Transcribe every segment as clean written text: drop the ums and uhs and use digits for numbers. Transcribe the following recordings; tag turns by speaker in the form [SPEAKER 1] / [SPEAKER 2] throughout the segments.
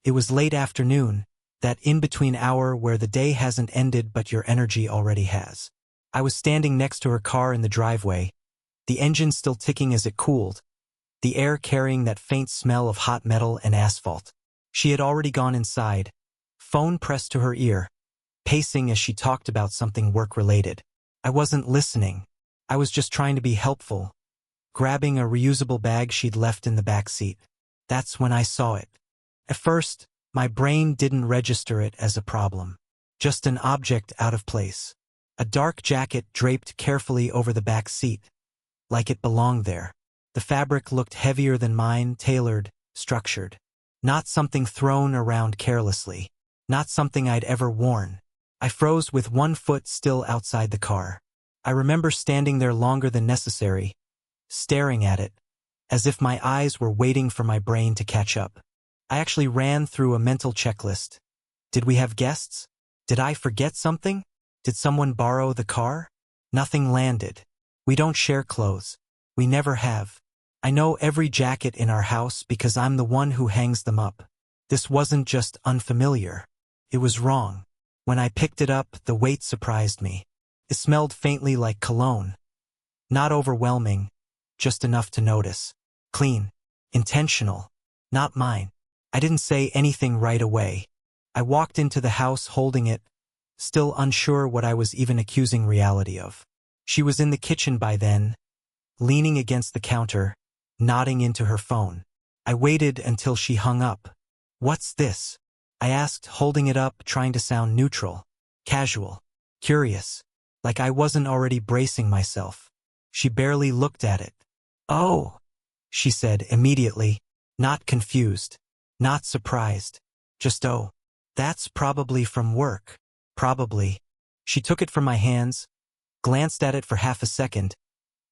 [SPEAKER 1] It was late afternoon, that in-between hour where the day hasn't ended but your energy already has. I was standing next to her car in the driveway, the engine still ticking as it cooled, the air carrying that faint smell of hot metal and asphalt. She had already gone inside, phone pressed to her ear, pacing as she talked about something work-related. I wasn't listening. I was just trying to be helpful, grabbing a reusable bag she'd left in the back seat. That's when I saw it. At first, my brain didn't register it as a problem. Just an object out of place. A dark jacket draped carefully over the back seat, like it belonged there. The fabric looked heavier than mine, tailored, structured. Not something thrown around carelessly. Not something I'd ever worn. I froze with one foot still outside the car. I remember standing there longer than necessary, staring at it, as if my eyes were waiting for my brain to catch up. I actually ran through a mental checklist. Did we have guests? Did I forget something? Did someone borrow the car? Nothing landed. We don't share clothes. We never have. I know every jacket in our house because I'm the one who hangs them up. This wasn't just unfamiliar. It was wrong. When I picked it up, the weight surprised me. It smelled faintly like cologne. Not overwhelming, just enough to notice. Clean. Intentional. Not mine. I didn't say anything right away. I walked into the house holding it, still unsure what I was even accusing reality of. She was in the kitchen by then, leaning against the counter, nodding into her phone. I waited until she hung up. "What's this?" I asked, holding it up, trying to sound neutral, casual, curious, like I wasn't already bracing myself. She barely looked at it. "Oh," she said immediately, not confused, not surprised, just "oh. That's probably from work." Probably. She took it from my hands, glanced at it for half a second,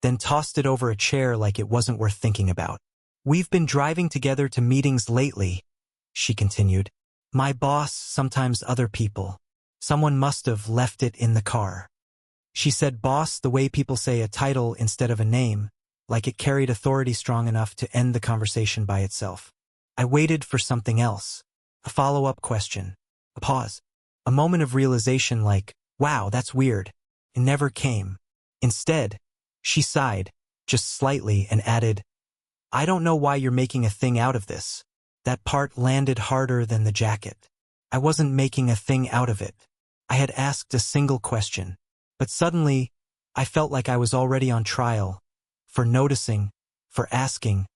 [SPEAKER 1] then tossed it over a chair like it wasn't worth thinking about. "We've been driving together to meetings lately," she continued. "My boss, sometimes other people. Someone must have left it in the car." She said boss the way people say a title instead of a name, like it carried authority strong enough to end the conversation by itself. I waited for something else. A follow-up question. A pause. A moment of realization like, wow, that's weird. It never came. Instead, she sighed, just slightly, and added, "I don't know why you're making a thing out of this." That part landed harder than the jacket. I wasn't making a thing out of it. I had asked a single question. But suddenly, I felt like I was already on trial, for noticing, for asking,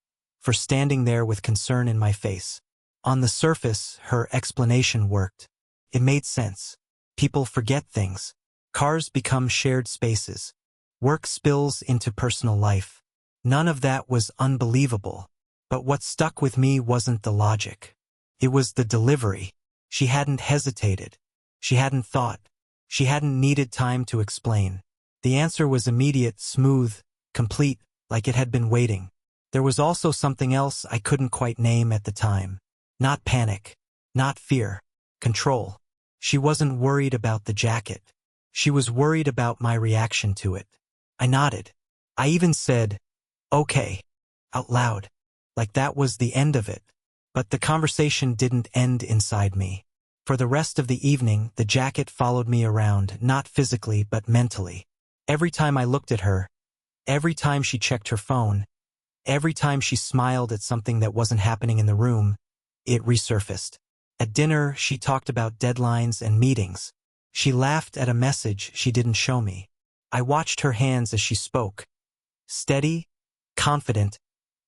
[SPEAKER 1] for standing there with concern in my face. On the surface, her explanation worked. It made sense. People forget things. Cars become shared spaces. Work spills into personal life. None of that was unbelievable. But what stuck with me wasn't the logic. It was the delivery. She hadn't hesitated. She hadn't thought. She hadn't needed time to explain. The answer was immediate, smooth, complete, like it had been waiting. There was also something else I couldn't quite name at the time. Not panic. Not fear. Control. She wasn't worried about the jacket. She was worried about my reaction to it. I nodded. I even said, "Okay," out loud, like that was the end of it. But the conversation didn't end inside me. For the rest of the evening, the jacket followed me around, not physically but mentally. Every time I looked at her, every time she checked her phone, every time she smiled at something that wasn't happening in the room, it resurfaced. At dinner, she talked about deadlines and meetings. She laughed at a message she didn't show me. I watched her hands as she spoke. Steady, confident,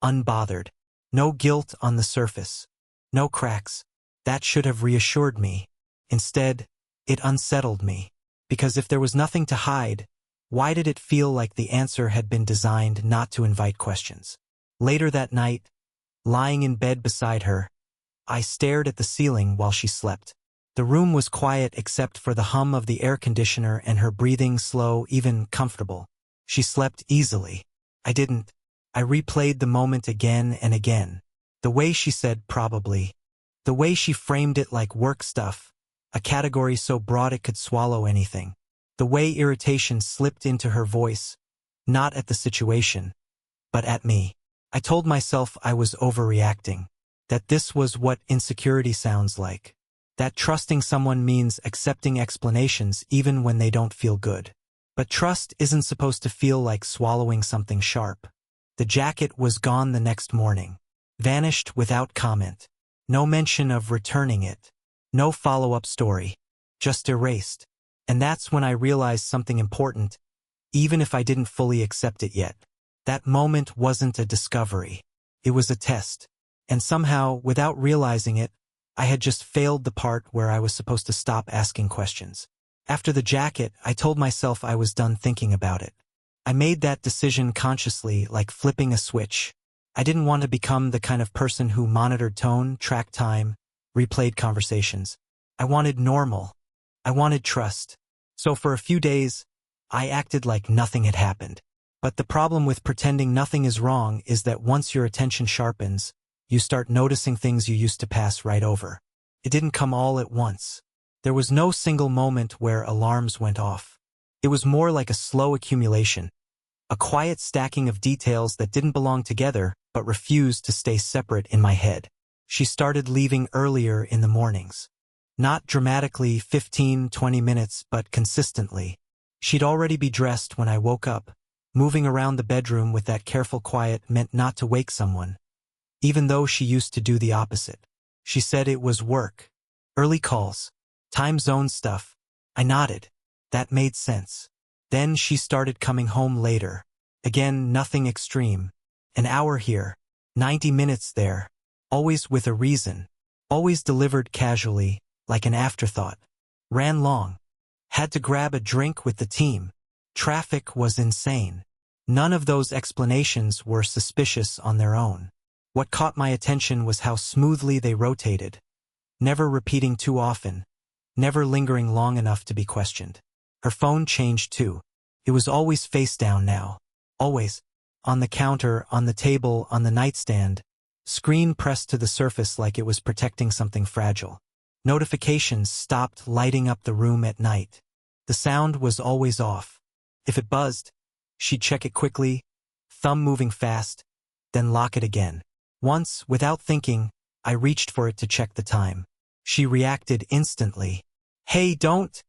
[SPEAKER 1] unbothered. No guilt on the surface. No cracks. That should have reassured me. Instead, it unsettled me. Because if there was nothing to hide, why did it feel like the answer had been designed not to invite questions? Later that night, lying in bed beside her, I stared at the ceiling while she slept. The room was quiet except for the hum of the air conditioner and her breathing slow, even comfortable. She slept easily. I didn't. I replayed the moment again and again. The way she said probably. The way she framed it like work stuff, a category so broad it could swallow anything. The way irritation slipped into her voice, not at the situation, but at me. I told myself I was overreacting. That this was what insecurity sounds like. That trusting someone means accepting explanations even when they don't feel good. But trust isn't supposed to feel like swallowing something sharp. The jacket was gone the next morning. Vanished without comment. No mention of returning it. No follow-up story. Just erased. And that's when I realized something important, even if I didn't fully accept it yet. That moment wasn't a discovery. It was a test. And somehow, without realizing it, I had just failed the part where I was supposed to stop asking questions. After the jacket, I told myself I was done thinking about it. I made that decision consciously, like flipping a switch. I didn't want to become the kind of person who monitored tone, tracked time, replayed conversations. I wanted normal. I wanted trust. So for a few days, I acted like nothing had happened. But the problem with pretending nothing is wrong is that once your attention sharpens, you start noticing things you used to pass right over. It didn't come all at once. There was no single moment where alarms went off. It was more like a slow accumulation, a quiet stacking of details that didn't belong together but refused to stay separate in my head. She started leaving earlier in the mornings. Not dramatically 15-20 minutes, but consistently. She'd already be dressed when I woke up. Moving around the bedroom with that careful quiet meant not to wake someone, even though she used to do the opposite. She said it was work. Early calls. Time zone stuff. I nodded. That made sense. Then she started coming home later. Again, nothing extreme. An hour here. 90 minutes there. Always with a reason. Always delivered casually, like an afterthought. Ran long. Had to grab a drink with the team. Traffic was insane. None of those explanations were suspicious on their own. What caught my attention was how smoothly they rotated. Never repeating too often. Never lingering long enough to be questioned. Her phone changed too. It was always face down now. Always. On the counter, on the table, on the nightstand. Screen pressed to the surface like it was protecting something fragile. Notifications stopped lighting up the room at night. The sound was always off. If it buzzed, she'd check it quickly, thumb moving fast, then lock it again. Once, without thinking, I reached for it to check the time. She reacted instantly. "Hey, don't,"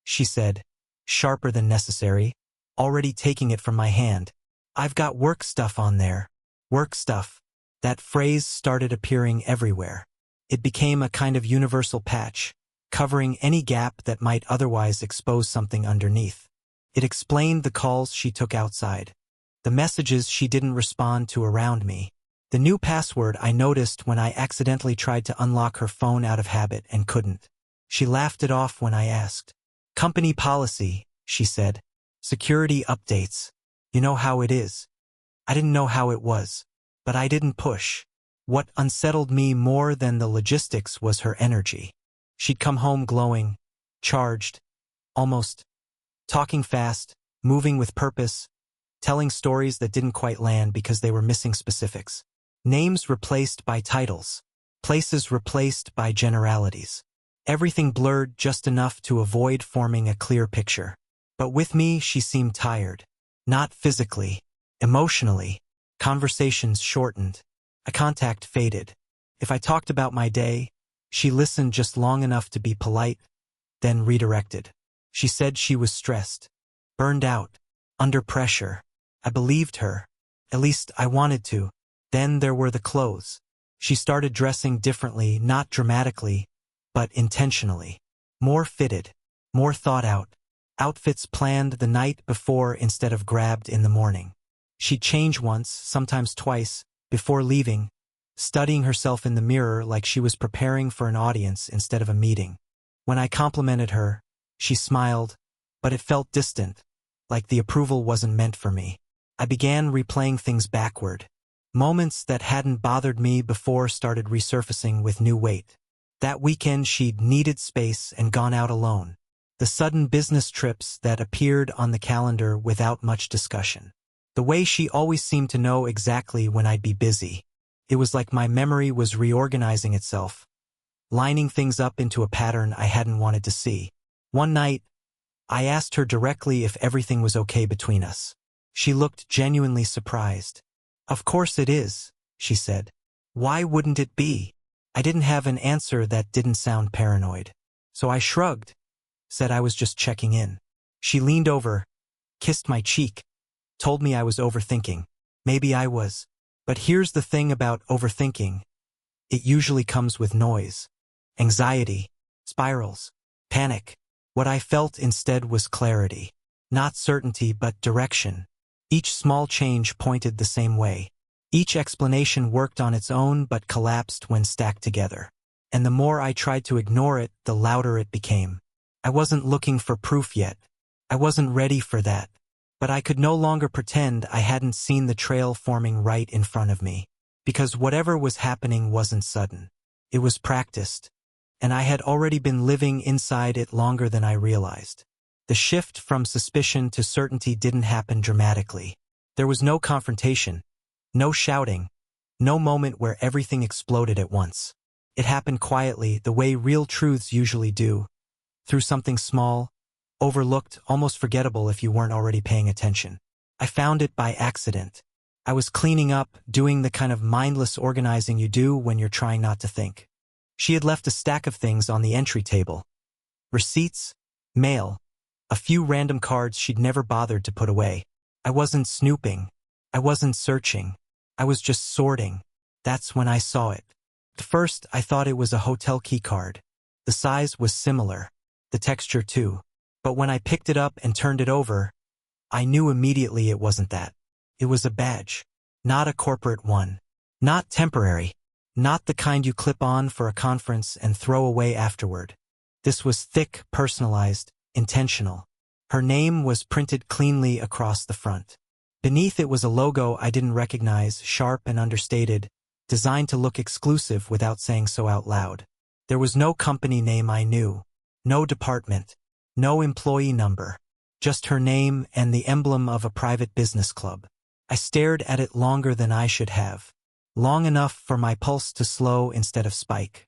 [SPEAKER 1] she said, sharper than necessary, already taking it from my hand. "I've got work stuff on there." Work stuff. That phrase started appearing everywhere. It became a kind of universal patch, covering any gap that might otherwise expose something underneath. It explained the calls she took outside, the messages she didn't respond to around me, the new password I noticed when I accidentally tried to unlock her phone out of habit and couldn't. She laughed it off when I asked. "Company policy," she said. "Security updates. You know how it is." I didn't know how it was, but I didn't push. What unsettled me more than the logistics was her energy. She'd come home glowing, charged, almost, talking fast, moving with purpose, telling stories that didn't quite land because they were missing specifics. Names replaced by titles. Places replaced by generalities. Everything blurred just enough to avoid forming a clear picture. But with me, she seemed tired. Not physically, emotionally. Conversations shortened. Eye contact faded. If I talked about my day, she listened just long enough to be polite, then redirected. She said she was stressed, burned out, under pressure. I believed her. At least I wanted to. Then there were the clothes. She started dressing differently, not dramatically, but intentionally. More fitted, more thought out. Outfits planned the night before instead of grabbed in the morning. She'd change once, sometimes twice, before leaving, studying herself in the mirror like she was preparing for an audience instead of a meeting. When I complimented her, she smiled, but it felt distant, like the approval wasn't meant for me. I began replaying things backward. Moments that hadn't bothered me before started resurfacing with new weight. That weekend she'd needed space and gone out alone. The sudden business trips that appeared on the calendar without much discussion. The way she always seemed to know exactly when I'd be busy. It was like my memory was reorganizing itself, lining things up into a pattern I hadn't wanted to see. One night, I asked her directly if everything was okay between us. She looked genuinely surprised. "Of course it is," she said. Why wouldn't it be? I didn't have an answer that didn't sound paranoid. So I shrugged, said I was just checking in. She leaned over, kissed my cheek, told me I was overthinking. Maybe I was. But here's the thing about overthinking. It usually comes with noise, anxiety, spirals, panic. What I felt instead was clarity. Not certainty, but direction. Each small change pointed the same way. Each explanation worked on its own but collapsed when stacked together. And the more I tried to ignore it, the louder it became. I wasn't looking for proof yet. I wasn't ready for that. But I could no longer pretend I hadn't seen the trail forming right in front of me. Because whatever was happening wasn't sudden. It was practiced. And I had already been living inside it longer than I realized. The shift from suspicion to certainty didn't happen dramatically. There was no confrontation, no shouting, no moment where everything exploded at once. It happened quietly, the way real truths usually do, through something small, overlooked, almost forgettable if you weren't already paying attention. I found it by accident. I was cleaning up, doing the kind of mindless organizing you do when you're trying not to think. She had left a stack of things on the entry table. Receipts, mail, a few random cards she'd never bothered to put away. I wasn't snooping. I wasn't searching. I was just sorting. That's when I saw it. At first, I thought it was a hotel key card. The size was similar. The texture too. But when I picked it up and turned it over, I knew immediately it wasn't that. It was a badge. Not a corporate one. Not temporary. Not the kind you clip on for a conference and throw away afterward. This was thick, personalized, intentional. Her name was printed cleanly across the front. Beneath it was a logo I didn't recognize, sharp and understated, designed to look exclusive without saying so out loud. There was no company name I knew. No department. No employee number. Just her name and the emblem of a private business club. I stared at it longer than I should have. Long enough for my pulse to slow instead of spike.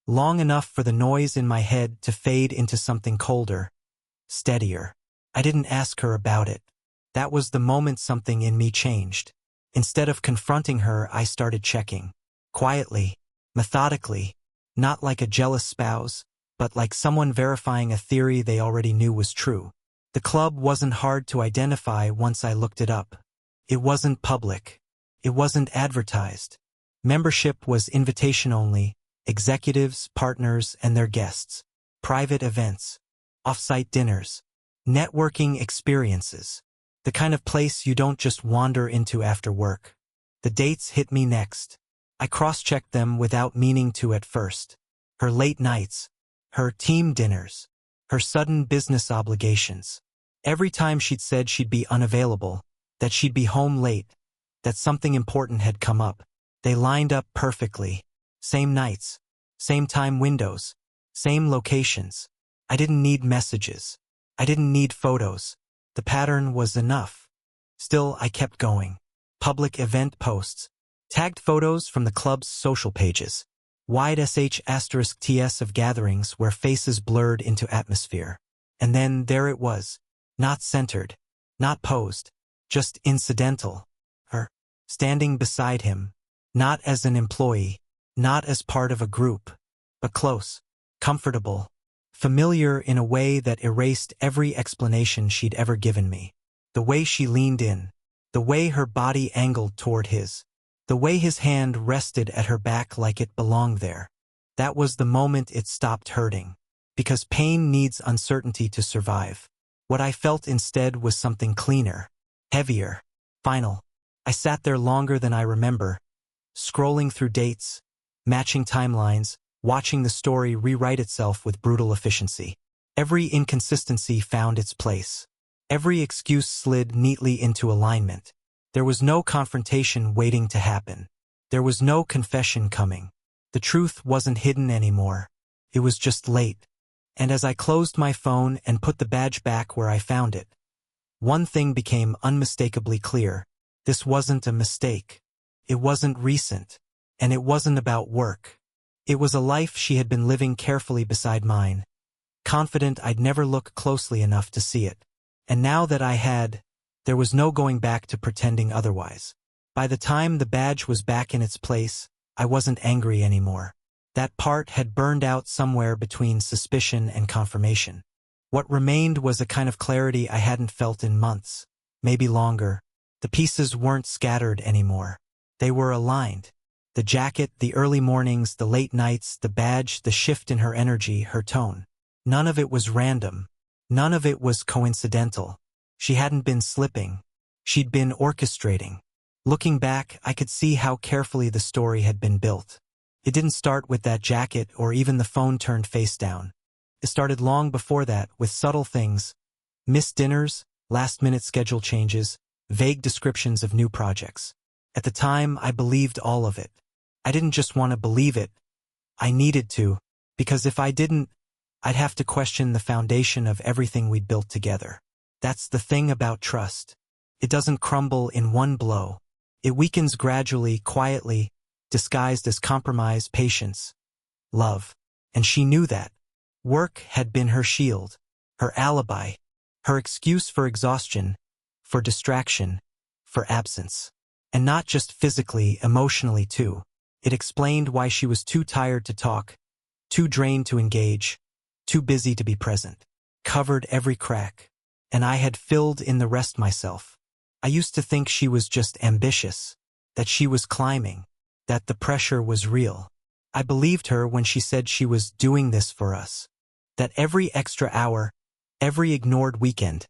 [SPEAKER 1] Long enough for the noise in my head to fade into something colder, steadier. I didn't ask her about it. That was the moment something in me changed. Instead of confronting her, I started checking. Quietly, methodically, not like a jealous spouse, but like someone verifying a theory they already knew was true. The club wasn't hard to identify once I looked it up. It wasn't public. It wasn't advertised. Membership was invitation only, executives, partners, and their guests. Private events. Off-site dinners. Networking experiences. The kind of place you don't just wander into after work. The dates hit me next. I cross-checked them without meaning to at first. Her late nights. Her team dinners. Her sudden business obligations. Every time she'd said she'd be unavailable, that she'd be home late, that something important had come up, they lined up perfectly. Same nights. Same time windows. Same locations. I didn't need messages. I didn't need photos. The pattern was enough. Still, I kept going. Public event posts. Tagged photos from the club's social pages. Wide **TS of gatherings where faces blurred into atmosphere. And then there it was. Not centered. Not posed. Just incidental. Her. Standing beside him. Not as an employee. Not as part of a group. But close. Comfortable. Familiar in a way that erased every explanation she'd ever given me. The way she leaned in. The way her body angled toward his. The way his hand rested at her back like it belonged there. That was the moment it stopped hurting. Because pain needs uncertainty to survive. What I felt instead was something cleaner. Heavier. Final. I sat there longer than I remember. Scrolling through dates. Matching timelines. Watching the story rewrite itself with brutal efficiency. Every inconsistency found its place. Every excuse slid neatly into alignment. There was no confrontation waiting to happen. There was no confession coming. The truth wasn't hidden anymore. It was just late. And as I closed my phone and put the badge back where I found it, one thing became unmistakably clear. This wasn't a mistake. It wasn't recent. And it wasn't about work. It was a life she had been living carefully beside mine, confident I'd never look closely enough to see it. And now that I had, there was no going back to pretending otherwise. By the time the badge was back in its place, I wasn't angry anymore. That part had burned out somewhere between suspicion and confirmation. What remained was a kind of clarity I hadn't felt in months, maybe longer. The pieces weren't scattered anymore. They were aligned. The jacket, the early mornings, the late nights, the badge, the shift in her energy, her tone. None of it was random. None of it was coincidental. She hadn't been slipping. She'd been orchestrating. Looking back, I could see how carefully the story had been built. It didn't start with that jacket or even the phone turned face down. It started long before that, with subtle things. Missed dinners, last-minute schedule changes, vague descriptions of new projects. At the time, I believed all of it. I didn't just want to believe it. I needed to, because if I didn't, I'd have to question the foundation of everything we'd built together. That's the thing about trust. It doesn't crumble in one blow. It weakens gradually, quietly, disguised as compromise, patience, love. And she knew that. Work had been her shield, her alibi, her excuse for exhaustion, for distraction, for absence. And not just physically, emotionally too. It explained why she was too tired to talk, too drained to engage, too busy to be present. Covered every crack. And I had filled in the rest myself. I used to think she was just ambitious, that she was climbing, that the pressure was real. I believed her when she said she was doing this for us. That every extra hour, every ignored weekend,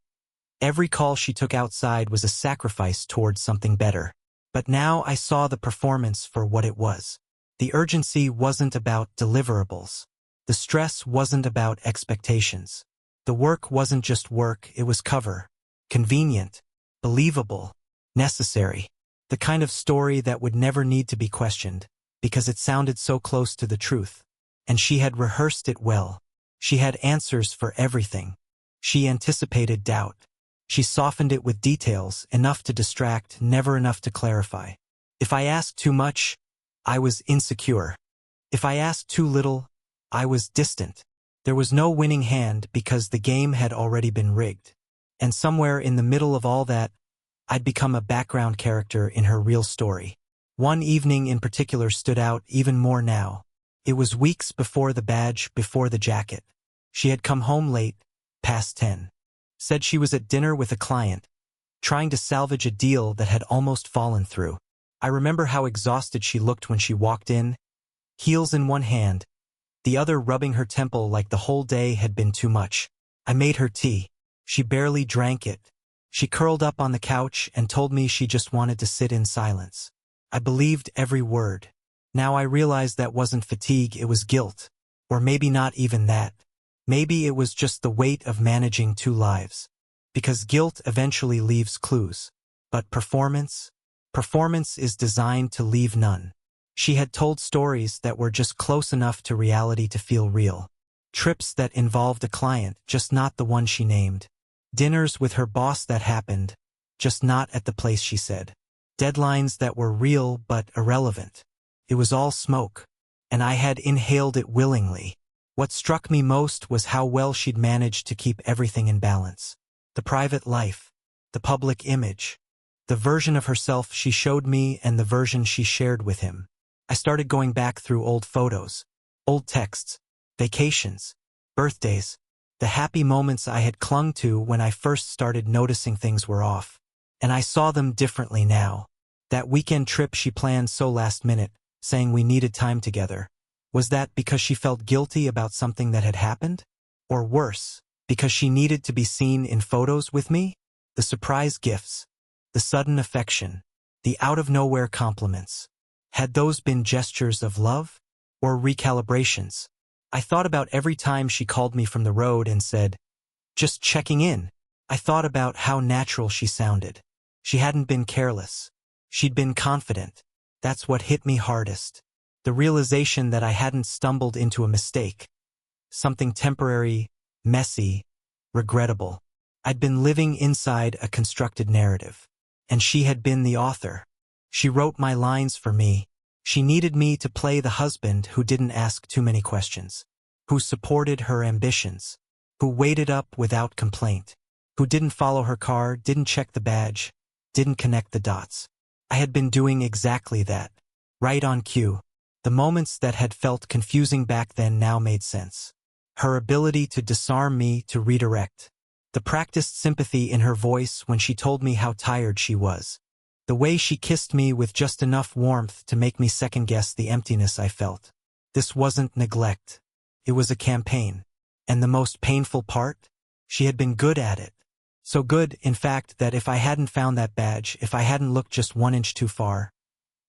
[SPEAKER 1] every call she took outside was a sacrifice towards something better. But now I saw the performance for what it was. The urgency wasn't about deliverables. The stress wasn't about expectations. The work wasn't just work, it was cover. Convenient, believable, necessary. The kind of story that would never need to be questioned, because it sounded so close to the truth. And she had rehearsed it well. She had answers for everything. She anticipated doubt. She softened it with details, enough to distract, never enough to clarify. If I asked too much, I was insecure. If I asked too little, I was distant. There was no winning hand because the game had already been rigged. And somewhere in the middle of all that, I'd become a background character in her real story. One evening in particular stood out even more now. It was weeks before the badge, before the jacket. She had come home late, past 10. Said she was at dinner with a client, trying to salvage a deal that had almost fallen through. I remember how exhausted she looked when she walked in, heels in one hand, the other rubbing her temple like the whole day had been too much. I made her tea. She barely drank it. She curled up on the couch and told me she just wanted to sit in silence. I believed every word. Now I realized that wasn't fatigue, it was guilt. Or maybe not even that. Maybe it was just the weight of managing two lives. Because guilt eventually leaves clues. But performance? Performance is designed to leave none. She had told stories that were just close enough to reality to feel real. Trips that involved a client, just not the one she named. Dinners with her boss that happened, just not at the place she said. Deadlines that were real but irrelevant. It was all smoke. And I had inhaled it willingly. What struck me most was how well she'd managed to keep everything in balance. The private life, the public image, the version of herself she showed me and the version she shared with him. I started going back through old photos, old texts, vacations, birthdays, the happy moments I had clung to when I first started noticing things were off. And I saw them differently now. That weekend trip she planned so last minute, saying we needed time together. Was that because she felt guilty about something that had happened? Or worse, because she needed to be seen in photos with me? The surprise gifts, the sudden affection, the out-of-nowhere compliments. Had those been gestures of love? Or recalibrations? I thought about every time she called me from the road and said, "Just checking in." I thought about how natural she sounded. She hadn't been careless. She'd been confident. That's what hit me hardest. The realization that I hadn't stumbled into a mistake. Something temporary, messy, regrettable. I'd been living inside a constructed narrative. And she had been the author. She wrote my lines for me. She needed me to play the husband who didn't ask too many questions, who supported her ambitions, who waited up without complaint, who didn't follow her car, didn't check the badge, didn't connect the dots. I had been doing exactly that, right on cue. The moments that had felt confusing back then now made sense. Her ability to disarm me, to redirect. The practiced sympathy in her voice when she told me how tired she was. The way she kissed me with just enough warmth to make me second-guess the emptiness I felt. This wasn't neglect. It was a campaign. And the most painful part? She had been good at it. So good, in fact, that if I hadn't found that badge, if I hadn't looked just 1 inch too far,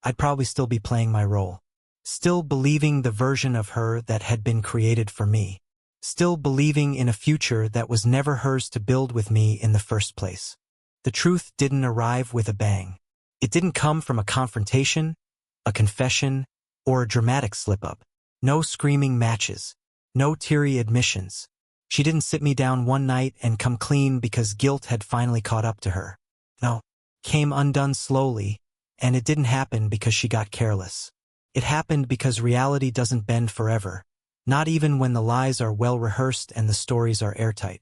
[SPEAKER 1] I'd probably still be playing my role. Still believing the version of her that had been created for me. Still believing in a future that was never hers to build with me in the first place. The truth didn't arrive with a bang. It didn't come from a confrontation, a confession, or a dramatic slip-up. No screaming matches. No teary admissions. She didn't sit me down one night and come clean because guilt had finally caught up to her. No. Came undone slowly, and it didn't happen because she got careless. It happened because reality doesn't bend forever. Not even when the lies are well rehearsed and the stories are airtight.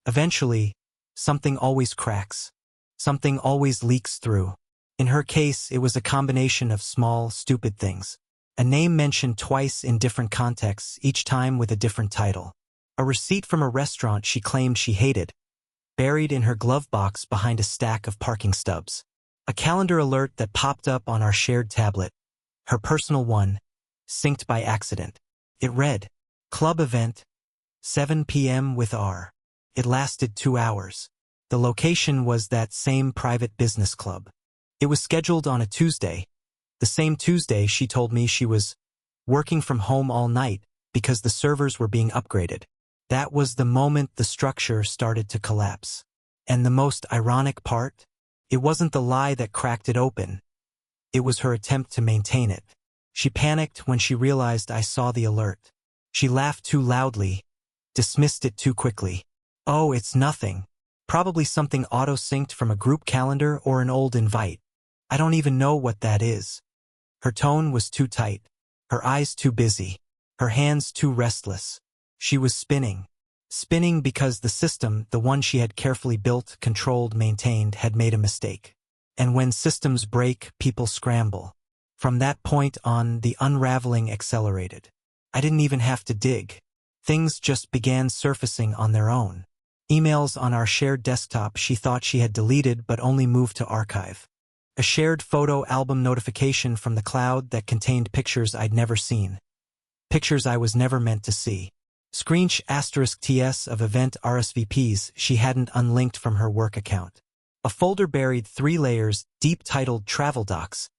[SPEAKER 1] Eventually, something always cracks. Something always leaks through. In her case, it was a combination of small, stupid things. A name mentioned twice in different contexts, each time with a different title. A receipt from a restaurant she claimed she hated, buried in her glove box behind a stack of parking stubs. A calendar alert that popped up on our shared tablet, her personal one, synced by accident. It read, "Club event, 7 p.m. with R." It lasted 2 hours. The location was that same private business club. It was scheduled on a Tuesday. The same Tuesday she told me she was working from home all night because the servers were being upgraded. That was the moment the structure started to collapse. And the most ironic part? It wasn't the lie that cracked it open. It was her attempt to maintain it. She panicked when she realized I saw the alert. She laughed too loudly, dismissed it too quickly. "Oh, it's nothing. Probably something auto-synced from a group calendar or an old invite. I don't even know what that is." Her tone was too tight, her eyes too busy, her hands too restless. She was spinning. Spinning because the system, the one she had carefully built, controlled, maintained, had made a mistake. And when systems break, people scramble. From that point on, the unraveling accelerated. I didn't even have to dig. Things just began surfacing on their own. Emails on our shared desktop she thought she had deleted but only moved to archive. A shared photo album notification from the cloud that contained pictures I'd never seen. Pictures I was never meant to see. **TS of event RSVPs she hadn't unlinked from her work account. A folder buried 3 layers, deep titled Travel Docs,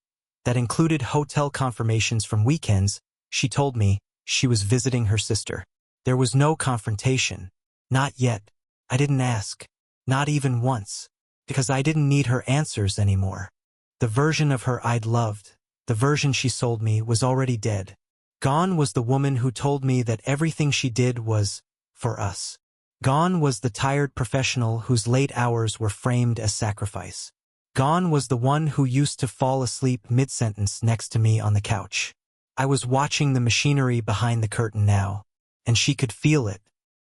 [SPEAKER 1] that included hotel confirmations from weekends. She told me she was visiting her sister. There was no confrontation. Not yet. I didn't ask. Not even once. Because I didn't need her answers anymore. The version of her I'd loved, the version she sold me, was already dead. Gone was the woman who told me that everything she did was for us. Gone was the tired professional whose late hours were framed as sacrifice. Gone was the one who used to fall asleep mid-sentence next to me on the couch. I was watching the machinery behind the curtain now, and she could feel it.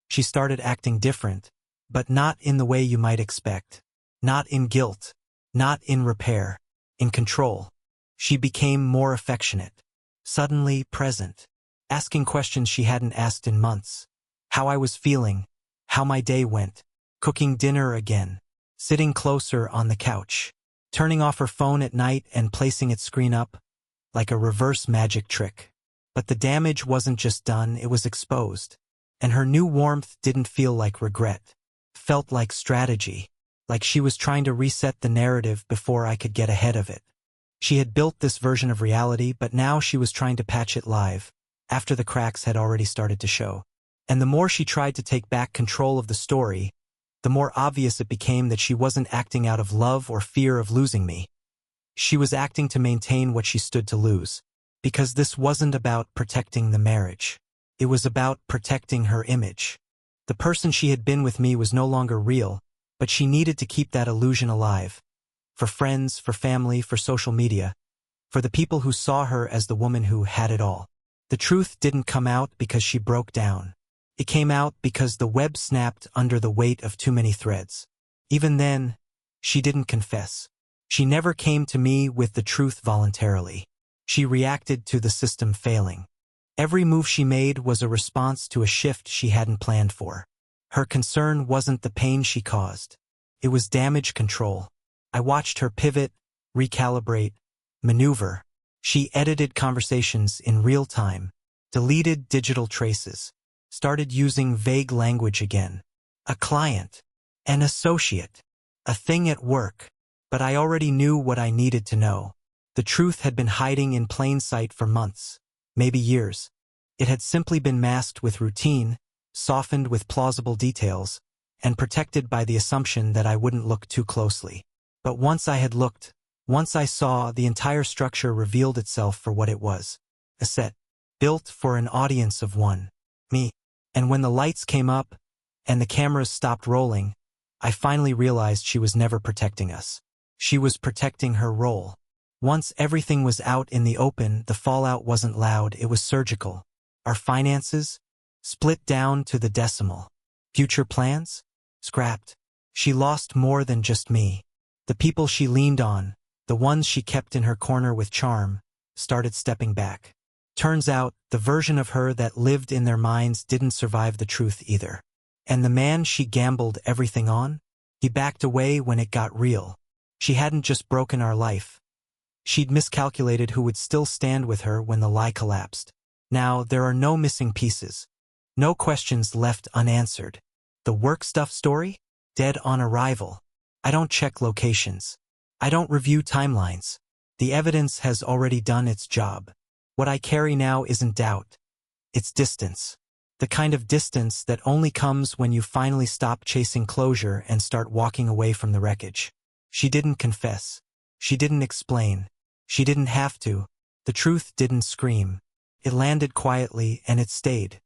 [SPEAKER 1] She started acting different, but not in the way you might expect. Not in guilt, not in repair, in control. She became more affectionate. Suddenly present, asking questions she hadn't asked in months. How I was feeling, how my day went, cooking dinner again, sitting closer on the couch, turning off her phone at night and placing its screen up, like a reverse magic trick. But the damage wasn't just done, it was exposed. And her new warmth didn't feel like regret. Felt like strategy, like she was trying to reset the narrative before I could get ahead of it. She had built this version of reality, but now she was trying to patch it live, after the cracks had already started to show. And the more she tried to take back control of the story, the more obvious it became that she wasn't acting out of love or fear of losing me. She was acting to maintain what she stood to lose. Because this wasn't about protecting the marriage. It was about protecting her image. The person she had been with me was no longer real, but she needed to keep that illusion alive. For friends, for family, for social media, for the people who saw her as the woman who had it all. The truth didn't come out because she broke down. It came out because the web snapped under the weight of too many threads. Even then, she didn't confess. She never came to me with the truth voluntarily. She reacted to the system failing. Every move she made was a response to a shift she hadn't planned for. Her concern wasn't the pain she caused. It was damage control. I watched her pivot, recalibrate, maneuver. She edited conversations in real time, deleted digital traces, started using vague language again. A client, an associate, a thing at work. But I already knew what I needed to know. The truth had been hiding in plain sight for months, maybe years. It had simply been masked with routine, softened with plausible details, and protected by the assumption that I wouldn't look too closely. But once I had looked, once I saw, the entire structure revealed itself for what it was. A set, built for an audience of one. Me. And when the lights came up, and the cameras stopped rolling, I finally realized she was never protecting us. She was protecting her role. Once everything was out in the open, the fallout wasn't loud, it was surgical. Our finances? Split down to the decimal. Future plans? Scrapped. She lost more than just me. The people she leaned on, the ones she kept in her corner with charm, started stepping back. Turns out, the version of her that lived in their minds didn't survive the truth either. And the man she gambled everything on? He backed away when it got real. She hadn't just broken our life. She'd miscalculated who would still stand with her when the lie collapsed. Now, there are no missing pieces. No questions left unanswered. The work stuff story? Dead on arrival. I don't check locations. I don't review timelines. The evidence has already done its job. What I carry now isn't doubt. It's distance. The kind of distance that only comes when you finally stop chasing closure and start walking away from the wreckage. She didn't confess. She didn't explain. She didn't have to. The truth didn't scream. It landed quietly and it stayed.